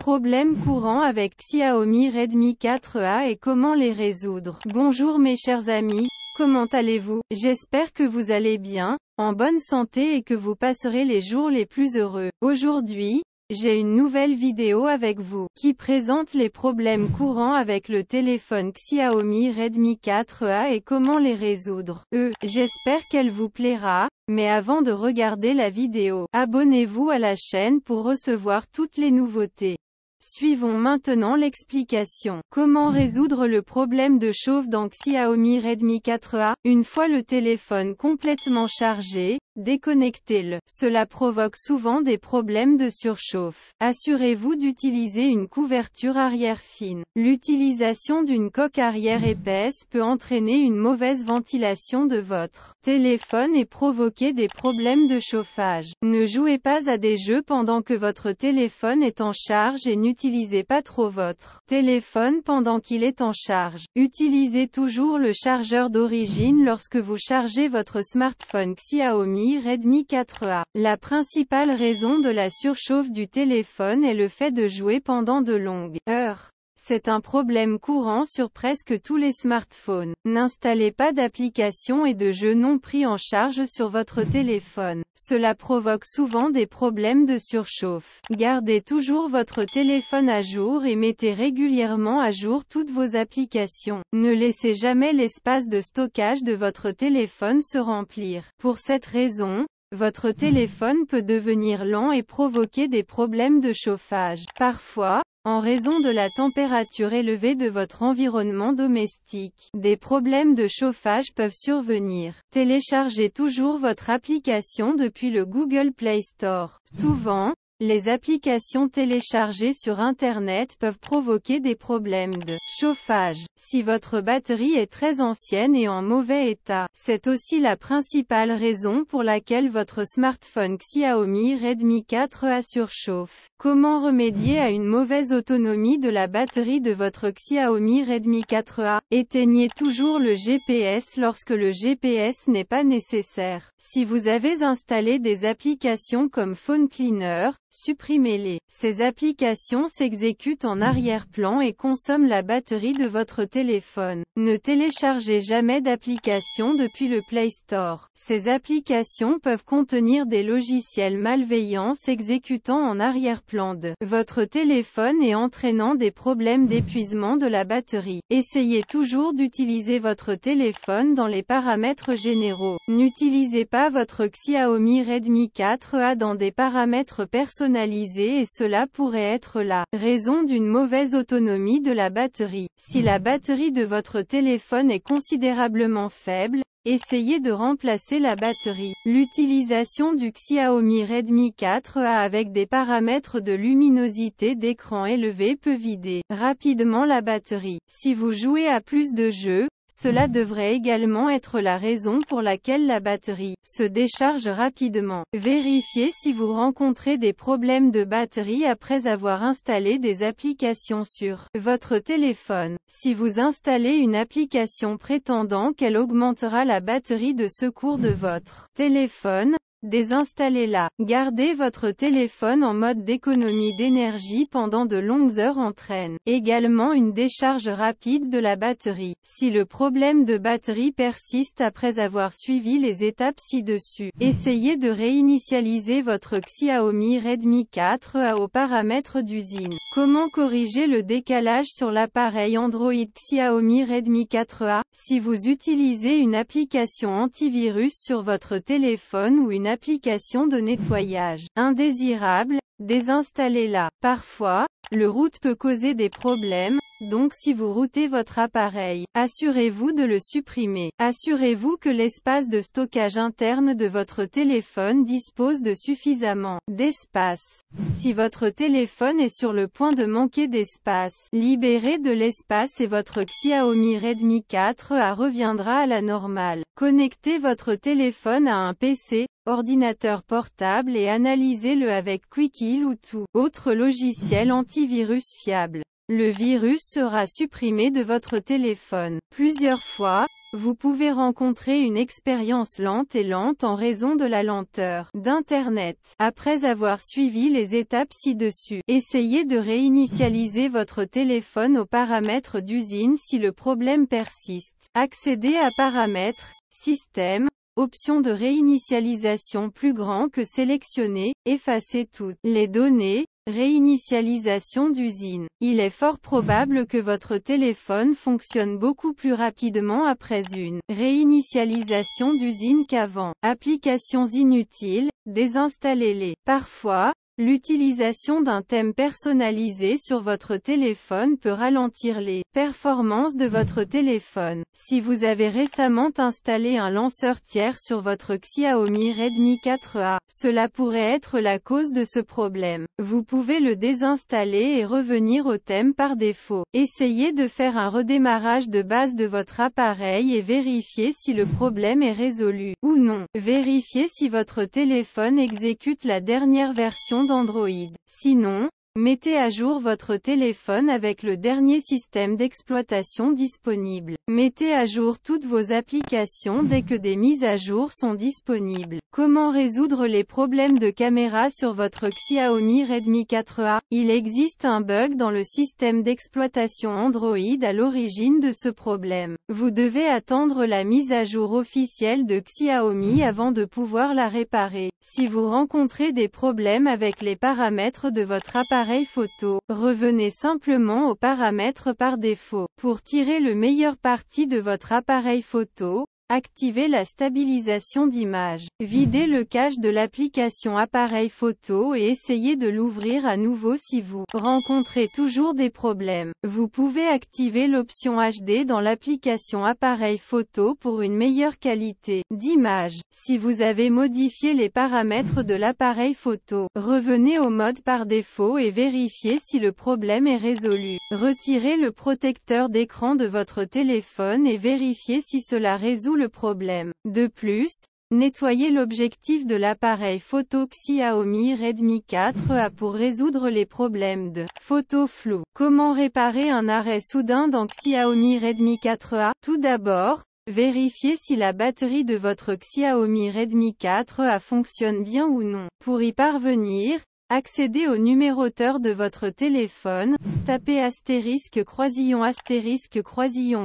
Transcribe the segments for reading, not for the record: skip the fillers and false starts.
Problèmes courants avec Xiaomi Redmi 4A et comment les résoudre. Bonjour mes chers amis, comment allez-vous? J'espère que vous allez bien, en bonne santé et que vous passerez les jours les plus heureux. Aujourd'hui, j'ai une nouvelle vidéo avec vous, qui présente les problèmes courants avec le téléphone Xiaomi Redmi 4A et comment les résoudre. J'espère qu'elle vous plaira, mais avant de regarder la vidéo, abonnez-vous à la chaîne pour recevoir toutes les nouveautés. Suivons maintenant l'explication. Comment résoudre le problème de chauffe dans Xiaomi Redmi 4A? Une fois le téléphone complètement chargé, déconnectez-le. Cela provoque souvent des problèmes de surchauffe. Assurez-vous d'utiliser une couverture arrière fine. L'utilisation d'une coque arrière épaisse peut entraîner une mauvaise ventilation de votre téléphone et provoquer des problèmes de chauffage. Ne jouez pas à des jeux pendant que votre téléphone est en charge et n'utilisez pas trop votre téléphone pendant qu'il est en charge. Utilisez toujours le chargeur d'origine lorsque vous chargez votre smartphone Xiaomi Redmi 4A. La principale raison de la surchauffe du téléphone est le fait de jouer pendant de longues heures. C'est un problème courant sur presque tous les smartphones. N'installez pas d'applications et de jeux non pris en charge sur votre téléphone. Cela provoque souvent des problèmes de surchauffe. Gardez toujours votre téléphone à jour et mettez régulièrement à jour toutes vos applications. Ne laissez jamais l'espace de stockage de votre téléphone se remplir. Pour cette raison, votre téléphone peut devenir lent et provoquer des problèmes de chauffage. Parfois, en raison de la température élevée de votre environnement domestique, des problèmes de chauffage peuvent survenir. Téléchargez toujours votre application depuis le Google Play Store. Souvent, les applications téléchargées sur Internet peuvent provoquer des problèmes de chauffage. Si votre batterie est très ancienne et en mauvais état, c'est aussi la principale raison pour laquelle votre smartphone Xiaomi Redmi 4A surchauffe. Comment remédier à une mauvaise autonomie de la batterie de votre Xiaomi Redmi 4A? Éteignez toujours le GPS lorsque le GPS n'est pas nécessaire. Si vous avez installé des applications comme Phone Cleaner, supprimez-les. Ces applications s'exécutent en arrière-plan et consomment la batterie de votre téléphone. Ne téléchargez jamais d'applications depuis le Play Store. Ces applications peuvent contenir des logiciels malveillants s'exécutant en arrière-plan de votre téléphone et entraînant des problèmes d'épuisement de la batterie. Essayez toujours d'utiliser votre téléphone dans les paramètres généraux. N'utilisez pas votre Xiaomi Redmi 4A dans des paramètres personnalisés et cela pourrait être la raison d'une mauvaise autonomie de la batterie. Si la batterie de votre téléphone est considérablement faible, essayez de remplacer la batterie. L'utilisation du Xiaomi Redmi 4A avec des paramètres de luminosité d'écran élevés peut vider rapidement la batterie. Si vous jouez à plus de jeux, cela devrait également être la raison pour laquelle la batterie se décharge rapidement. Vérifiez si vous rencontrez des problèmes de batterie après avoir installé des applications sur votre téléphone. Si vous installez une application prétendant qu'elle augmentera la batterie de secours de votre téléphone, désinstallez-la. Gardez votre téléphone en mode d'économie d'énergie pendant de longues heures entraîne également une décharge rapide de la batterie. Si le problème de batterie persiste après avoir suivi les étapes ci-dessus, essayez de réinitialiser votre Xiaomi Redmi 4A aux paramètres d'usine. Comment corriger le décalage sur l'appareil Android Xiaomi Redmi 4A? Si vous utilisez une application antivirus sur votre téléphone ou une application de nettoyage indésirable, désinstallez-la. Parfois, le root peut causer des problèmes, donc si vous routez votre appareil, assurez-vous de le supprimer. Assurez-vous que l'espace de stockage interne de votre téléphone dispose de suffisamment d'espace. Si votre téléphone est sur le point de manquer d'espace, libérez de l'espace et votre Xiaomi Redmi 4A reviendra à la normale. Connectez votre téléphone à un PC, ordinateur portable et analysez-le avec Quickheal ou tout autre logiciel antivirus fiable. Le virus sera supprimé de votre téléphone plusieurs fois, Vous pouvez rencontrer une expérience lente en raison de la lenteur d'Internet. Après avoir suivi les étapes ci-dessus, essayez de réinitialiser votre téléphone aux paramètres d'usine si le problème persiste. Accédez à Paramètres, Système, option de réinitialisation plus grand que sélectionné, effacez toutes les données, réinitialisation d'usine. Il est fort probable que votre téléphone fonctionne beaucoup plus rapidement après une réinitialisation d'usine qu'avant. Applications inutiles, désinstallez-les. Parfois, l'utilisation d'un thème personnalisé sur votre téléphone peut ralentir les performances de votre téléphone. Si vous avez récemment installé un lanceur tiers sur votre Xiaomi Redmi 4A, cela pourrait être la cause de ce problème. Vous pouvez le désinstaller et revenir au thème par défaut. Essayez de faire un redémarrage de base de votre appareil et vérifiez si le problème est résolu ou non. Vérifiez si votre téléphone exécute la dernière version d'Android. Sinon, mettez à jour votre téléphone avec le dernier système d'exploitation disponible. Mettez à jour toutes vos applications dès que des mises à jour sont disponibles. Comment résoudre les problèmes de caméra sur votre Xiaomi Redmi 4A? Il existe un bug dans le système d'exploitation Android à l'origine de ce problème. Vous devez attendre la mise à jour officielle de Xiaomi avant de pouvoir la réparer. Si vous rencontrez des problèmes avec les paramètres de votre appareil photo, revenez simplement aux paramètres par défaut. Pour tirer le meilleur parti de votre appareil photo, activez la stabilisation d'image. Videz le cache de l'application appareil photo et essayez de l'ouvrir à nouveau si vous rencontrez toujours des problèmes. Vous pouvez activer l'option HD dans l'application appareil photo pour une meilleure qualité d'image. Si vous avez modifié les paramètres de l'appareil photo, revenez au mode par défaut et vérifiez si le problème est résolu. Retirez le protecteur d'écran de votre téléphone et vérifiez si cela résout le problème. De plus, nettoyez l'objectif de l'appareil photo Xiaomi Redmi 4A pour résoudre les problèmes de photo floue. Comment réparer un arrêt soudain dans Xiaomi Redmi 4A? Tout d'abord, vérifiez si la batterie de votre Xiaomi Redmi 4A fonctionne bien ou non. Pour y parvenir, accédez au numéroteur de votre téléphone, tapez astérisque croisillon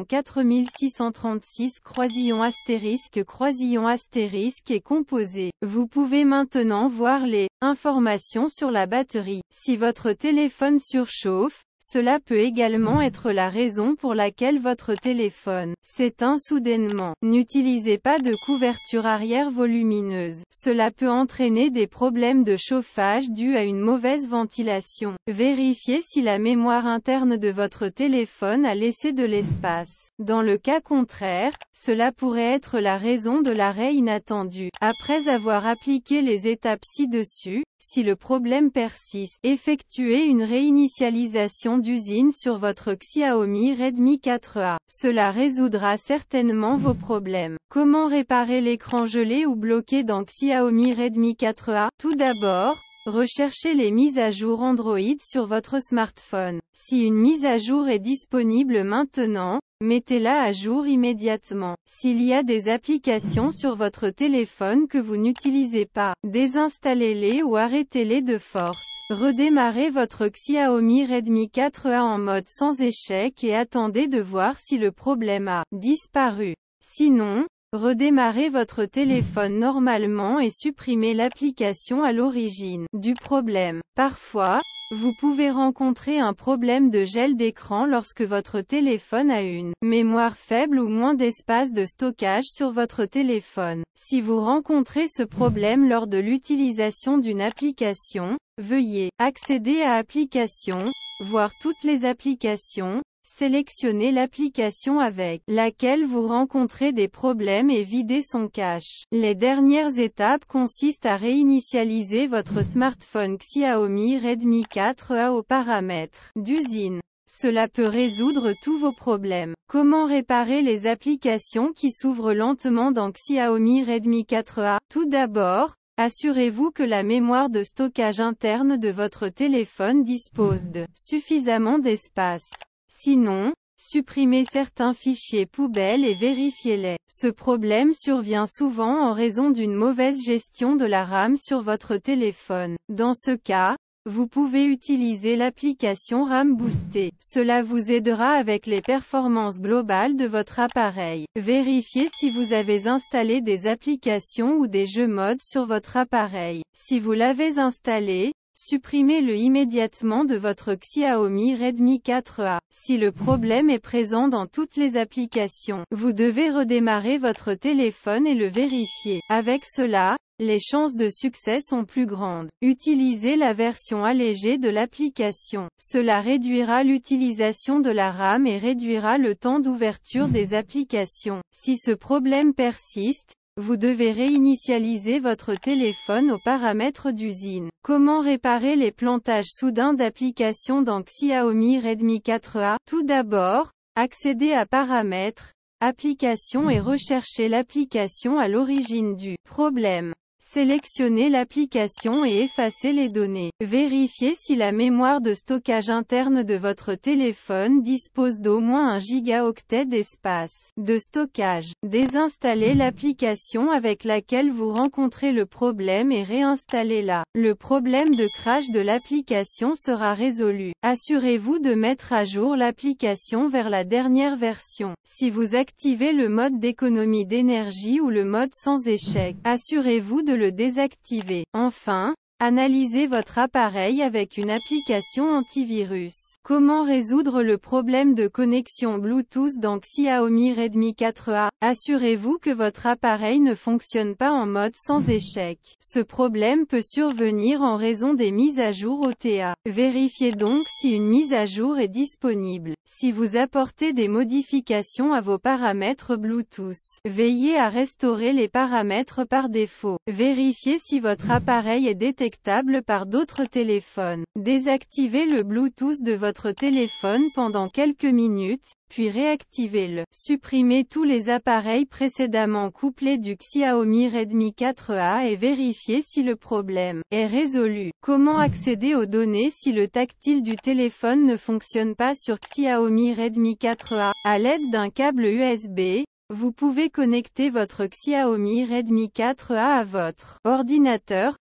4636 croisillon astérisque et composez. Vous pouvez maintenant voir les informations sur la batterie. Si votre téléphone surchauffe, cela peut également être la raison pour laquelle votre téléphone s'éteint soudainement. N'utilisez pas de couverture arrière volumineuse. Cela peut entraîner des problèmes de chauffage dus à une mauvaise ventilation. Vérifiez si la mémoire interne de votre téléphone a laissé de l'espace. Dans le cas contraire, cela pourrait être la raison de l'arrêt inattendu. Après avoir appliqué les étapes ci-dessus, si le problème persiste, effectuez une réinitialisation d'usine sur votre Xiaomi Redmi 4A. Cela résoudra certainement vos problèmes. Comment réparer l'écran gelé ou bloqué dans Xiaomi Redmi 4A? Tout d'abord, recherchez les mises à jour Android sur votre smartphone. Si une mise à jour est disponible maintenant, mettez-la à jour immédiatement. S'il y a des applications sur votre téléphone que vous n'utilisez pas, désinstallez-les ou arrêtez-les de force. Redémarrez votre Xiaomi Redmi 4A en mode sans échec et attendez de voir si le problème a disparu. Sinon, redémarrez votre téléphone normalement et supprimez l'application à l'origine du problème. Parfois, vous pouvez rencontrer un problème de gel d'écran lorsque votre téléphone a une mémoire faible ou moins d'espace de stockage sur votre téléphone. Si vous rencontrez ce problème lors de l'utilisation d'une application, veuillez accéder à Applications, voir toutes les applications, sélectionnez l'application avec laquelle vous rencontrez des problèmes et videz son cache. Les dernières étapes consistent à réinitialiser votre smartphone Xiaomi Redmi 4A aux paramètres d'usine. Cela peut résoudre tous vos problèmes. Comment réparer les applications qui s'ouvrent lentement dans Xiaomi Redmi 4A? Tout d'abord, assurez-vous que la mémoire de stockage interne de votre téléphone dispose de suffisamment d'espace. Sinon, Supprimez certains fichiers poubelles et vérifiez-les. Ce problème survient souvent en raison d'une mauvaise gestion de la RAM sur votre téléphone. Dans ce cas, vous pouvez utiliser l'application RAM Boosté. Cela vous aidera avec les performances globales de votre appareil. Vérifiez si vous avez installé des applications ou des jeux mods sur votre appareil. Si vous l'avez installé, supprimez-le immédiatement de votre Xiaomi Redmi 4A. Si le problème est présent dans toutes les applications, vous devez redémarrer votre téléphone et le vérifier. Avec cela, les chances de succès sont plus grandes. Utilisez la version allégée de l'application. Cela réduira l'utilisation de la RAM et réduira le temps d'ouverture des applications. Si ce problème persiste, vous devez réinitialiser votre téléphone aux paramètres d'usine. Comment réparer les plantages soudains d'applications dans Xiaomi Redmi 4A? Tout d'abord, accédez à Paramètres, Applications et recherchez l'application à l'origine du problème. Sélectionnez l'application et effacez les données. Vérifiez si la mémoire de stockage interne de votre téléphone dispose d'au moins 1 gigaoctet d'espace de stockage. Désinstallez l'application avec laquelle vous rencontrez le problème et réinstallez-la. Le problème de crash de l'application sera résolu. Assurez-vous de mettre à jour l'application vers la dernière version. Si vous activez le mode d'économie d'énergie ou le mode sans échec, assurez-vous de le désactiver. Enfin, analysez votre appareil avec une application antivirus. Comment résoudre le problème de connexion Bluetooth dans Xiaomi Redmi 4A? Assurez-vous que votre appareil ne fonctionne pas en mode sans échec. Ce problème peut survenir en raison des mises à jour OTA. Vérifiez donc si une mise à jour est disponible. Si vous apportez des modifications à vos paramètres Bluetooth, veillez à restaurer les paramètres par défaut. Vérifiez si votre appareil est détectable par d'autres téléphones. Désactivez le Bluetooth de votre téléphone pendant quelques minutes, puis réactivez-le. Supprimez tous les appareils précédemment couplés du Xiaomi Redmi 4A et vérifiez si le problème est résolu. Comment accéder aux données si le tactile du téléphone ne fonctionne pas sur Xiaomi Redmi 4A? À l'aide d'un câble USB, vous pouvez connecter votre Xiaomi Redmi 4A à votre ordinateur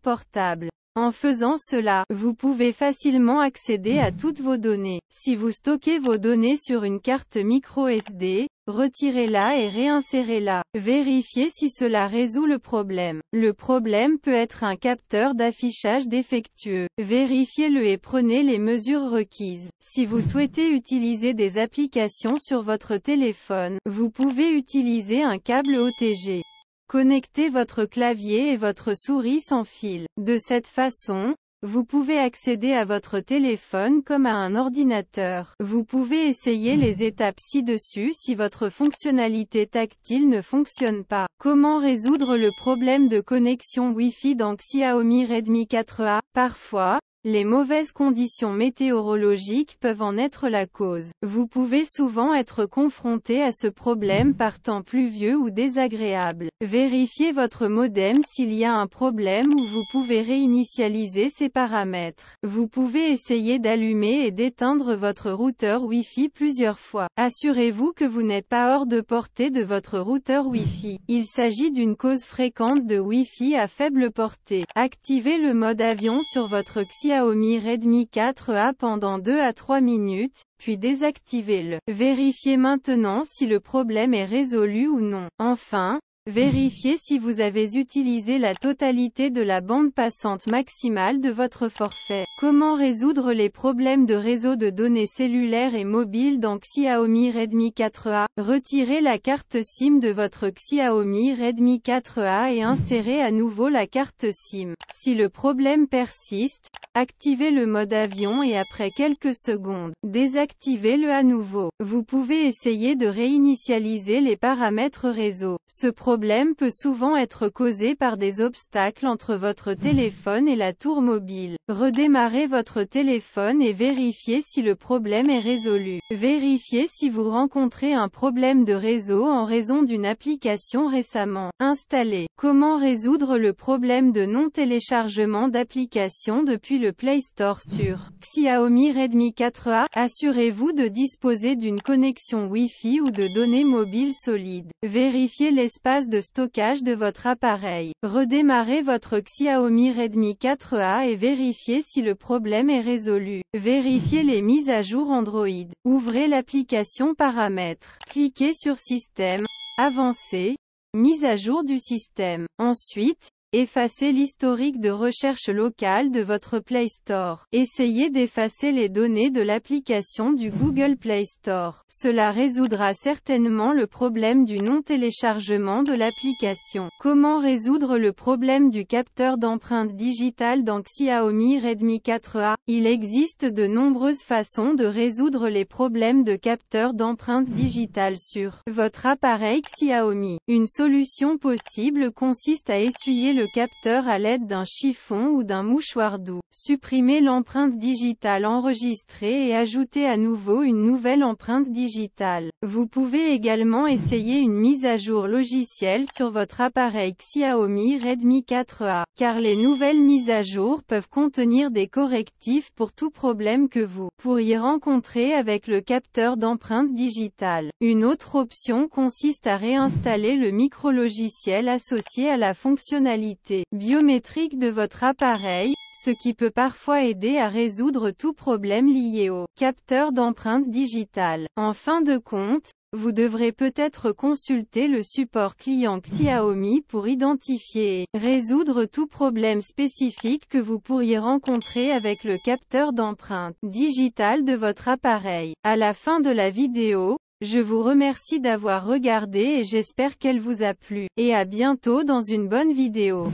portable. En faisant cela, vous pouvez facilement accéder à toutes vos données. Si vous stockez vos données sur une carte micro SD, retirez-la et réinsérez-la. Vérifiez si cela résout le problème. Le problème peut être un capteur d'affichage défectueux. Vérifiez-le et prenez les mesures requises. Si vous souhaitez utiliser des applications sur votre téléphone, vous pouvez utiliser un câble OTG. Connectez votre clavier et votre souris sans fil. De cette façon, vous pouvez accéder à votre téléphone comme à un ordinateur. Vous pouvez essayer les étapes ci-dessus si votre fonctionnalité tactile ne fonctionne pas. Comment résoudre le problème de connexion Wi-Fi dans Xiaomi Redmi 4A? Parfois, les mauvaises conditions météorologiques peuvent en être la cause. Vous pouvez souvent être confronté à ce problème par temps pluvieux ou désagréable. Vérifiez votre modem s'il y a un problème ou vous pouvez réinitialiser ses paramètres. Vous pouvez essayer d'allumer et d'éteindre votre routeur Wi-Fi plusieurs fois. Assurez-vous que vous n'êtes pas hors de portée de votre routeur Wi-Fi. Il s'agit d'une cause fréquente de Wi-Fi à faible portée. Activez le mode avion sur votre Xiaomi Redmi 4A pendant 2 à 3 minutes, puis désactivez-le. Vérifiez maintenant si le problème est résolu ou non. Enfin, vérifiez si vous avez utilisé la totalité de la bande passante maximale de votre forfait. Comment résoudre les problèmes de réseau de données cellulaires et mobiles dans Xiaomi Redmi 4A? Retirez la carte SIM de votre Xiaomi Redmi 4A et insérez à nouveau la carte SIM. Si le problème persiste, activez le mode avion et après quelques secondes, désactivez-le à nouveau. Vous pouvez essayer de réinitialiser les paramètres réseau. Ce problème problème peut souvent être causé par des obstacles entre votre téléphone et la tour mobile. Redémarrez votre téléphone et vérifiez si le problème est résolu. Vérifiez si vous rencontrez un problème de réseau en raison d'une application récemment installée. Comment résoudre le problème de non-téléchargement d'applications depuis le Play Store sur Xiaomi Redmi 4A? Assurez-vous de disposer d'une connexion Wi-Fi ou de données mobiles solides. Vérifiez l'espace de stockage de votre appareil. Redémarrez votre Xiaomi Redmi 4A et vérifiez si le problème est résolu. Vérifiez les mises à jour Android. Ouvrez l'application Paramètres. Cliquez sur Système, Avancé, Mise à jour du système. Ensuite, effacez l'historique de recherche locale de votre Play Store. Essayez d'effacer les données de l'application du Google Play Store. Cela résoudra certainement le problème du non-téléchargement de l'application. Comment résoudre le problème du capteur d'empreinte digitale dans Xiaomi Redmi 4A? Il existe de nombreuses façons de résoudre les problèmes de capteur d'empreinte digitale sur votre appareil Xiaomi. Une solution possible consiste à essuyer le capteur à l'aide d'un chiffon ou d'un mouchoir doux. Supprimez l'empreinte digitale enregistrée et ajoutez à nouveau une nouvelle empreinte digitale. Vous pouvez également essayer une mise à jour logicielle sur votre appareil Xiaomi Redmi 4A, car les nouvelles mises à jour peuvent contenir des correctifs pour tout problème que vous pourriez rencontrer avec le capteur d'empreinte digitale. Une autre option consiste à réinstaller le micro-logiciel associé à la fonctionnalité biométrique de votre appareil, ce qui peut parfois aider à résoudre tout problème lié au capteur d'empreinte digitale. En fin de compte, vous devrez peut-être consulter le support client Xiaomi pour identifier et résoudre tout problème spécifique que vous pourriez rencontrer avec le capteur d'empreinte digitale de votre appareil. À la fin de la vidéo, je vous remercie d'avoir regardé et j'espère qu'elle vous a plu. Et à bientôt dans une bonne vidéo.